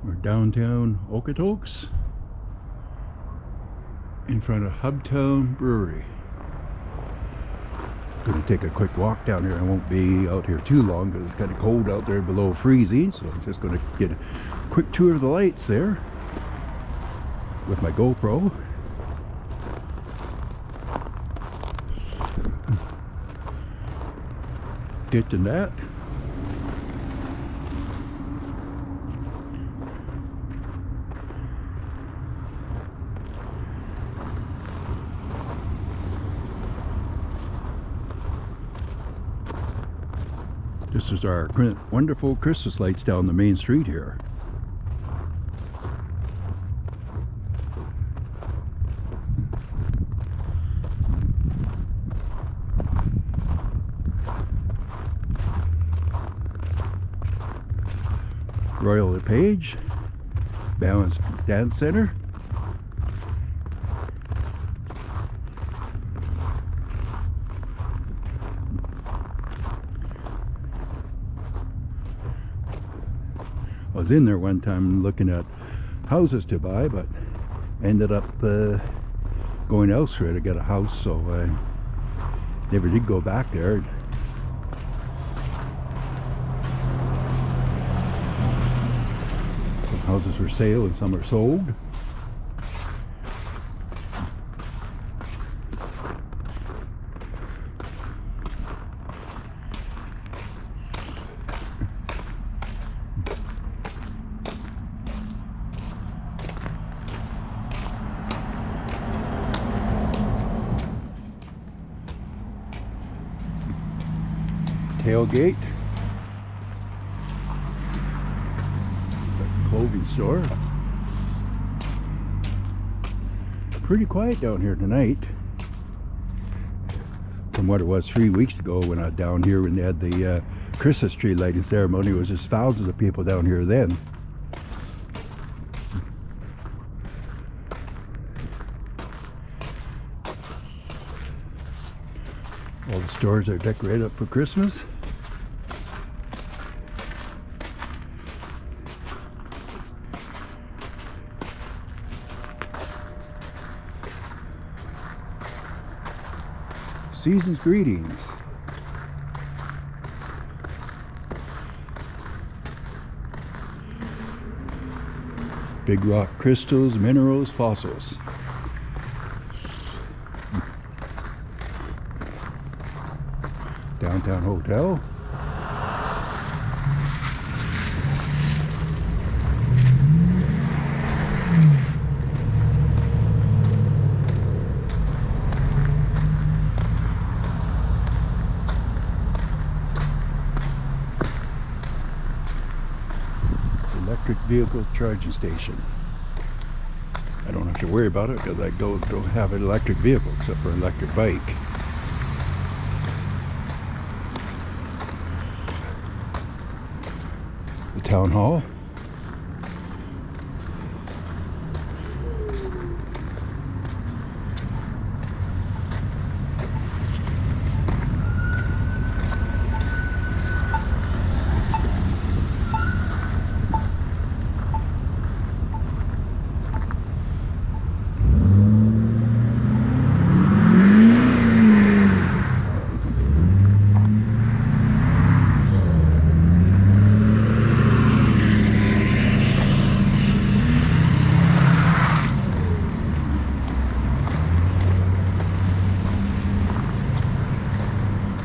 We're downtown Okotoks in front of Hubtown Brewery. Gonna take a quick walk down here. I won't be out here too long because it's kind of cold out there below freezing, so I'm just gonna get a quick tour of the lights there with my GoPro. Ditching that. This is our wonderful Christmas lights down the main street here. Royal LePage, Balance Dance Center. I was in there one time looking at houses to buy, but ended up going elsewhere to get a house, so I never did go back there. Some houses for sale and some are sold. Tailgate, clothing store. Pretty quiet down here tonight from what it was 3 weeks ago when I was down here when they had the Christmas tree lighting ceremony. It was just thousands of people down here then. All the stores are decorated up for Christmas. Season's greetings. Big rock crystals, minerals, fossils. Downtown Hotel. Electric vehicle charging station. I don't have to worry about it because I don't have an electric vehicle except for an electric bike. The town hall.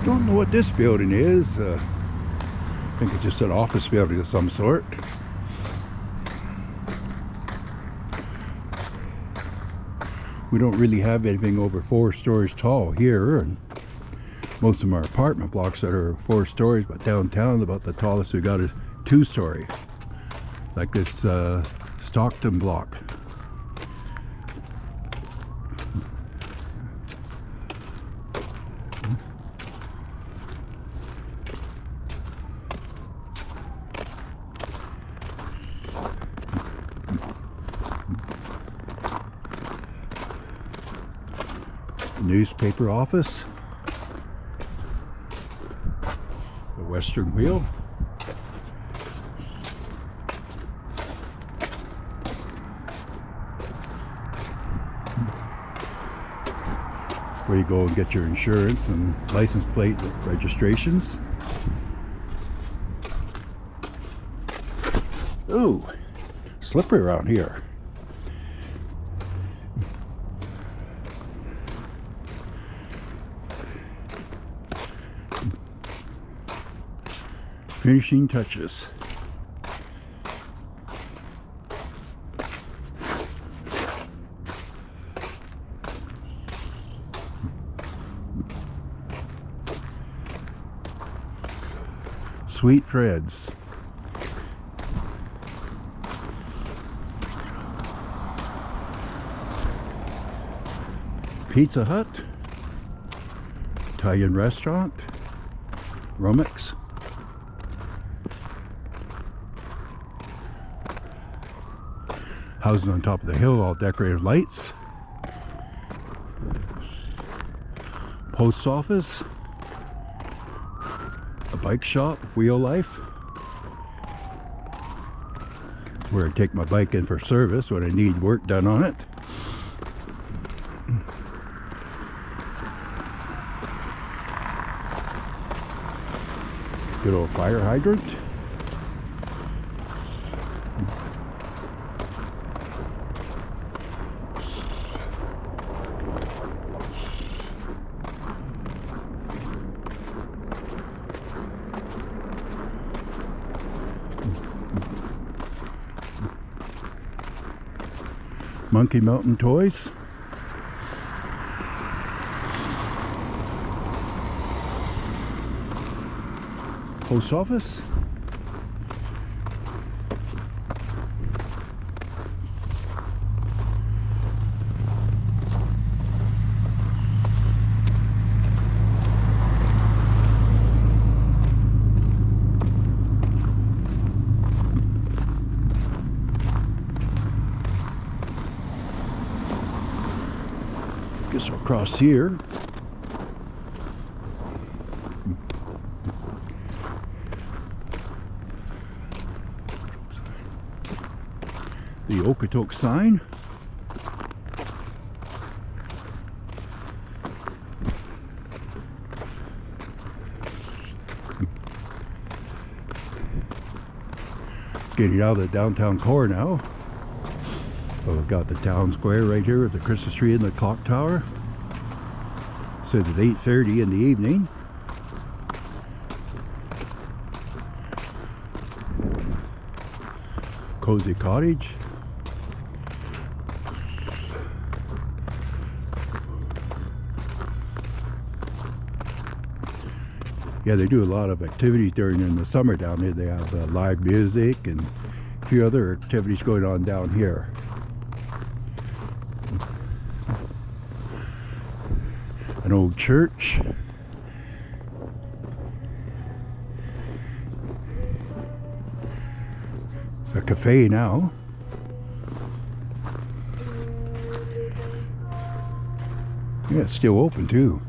Don't know what this building is. I think it's just an office building of some sort. We don't really have anything over 4 stories tall here, and most of them are apartment blocks that are 4 stories, but downtown about the tallest we got is 2-story, like this Stockton block. Newspaper office, the Western Wheel, where you go and get your insurance and license plate registrations. Ooh, slippery around here. Finishing touches. Sweet threads. Pizza Hut, Italian restaurant, Romix. Houses on top of the hill, all decorated lights. Post office, a bike shop, Wheel Life, where I take my bike in for service when I need work done on it. Good old fire hydrant. Monkey Mountain Toys. Post office. Guess I'll cross here. The Okotoks sign. Getting out of the downtown core now. So we've got the town square right here with the Christmas tree and the clock tower. It says it's 8:30 in the evening. Cozy cottage. Yeah, they do a lot of activities in the summer down here. They have live music and a few other activities going on down here. An old church. It's a cafe now. Yeah, it's still open too.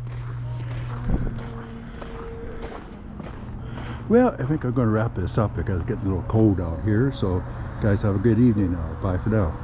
Well, I think I'm going to wrap this up because it's getting a little cold out here. So, guys, have a good evening now. Bye for now.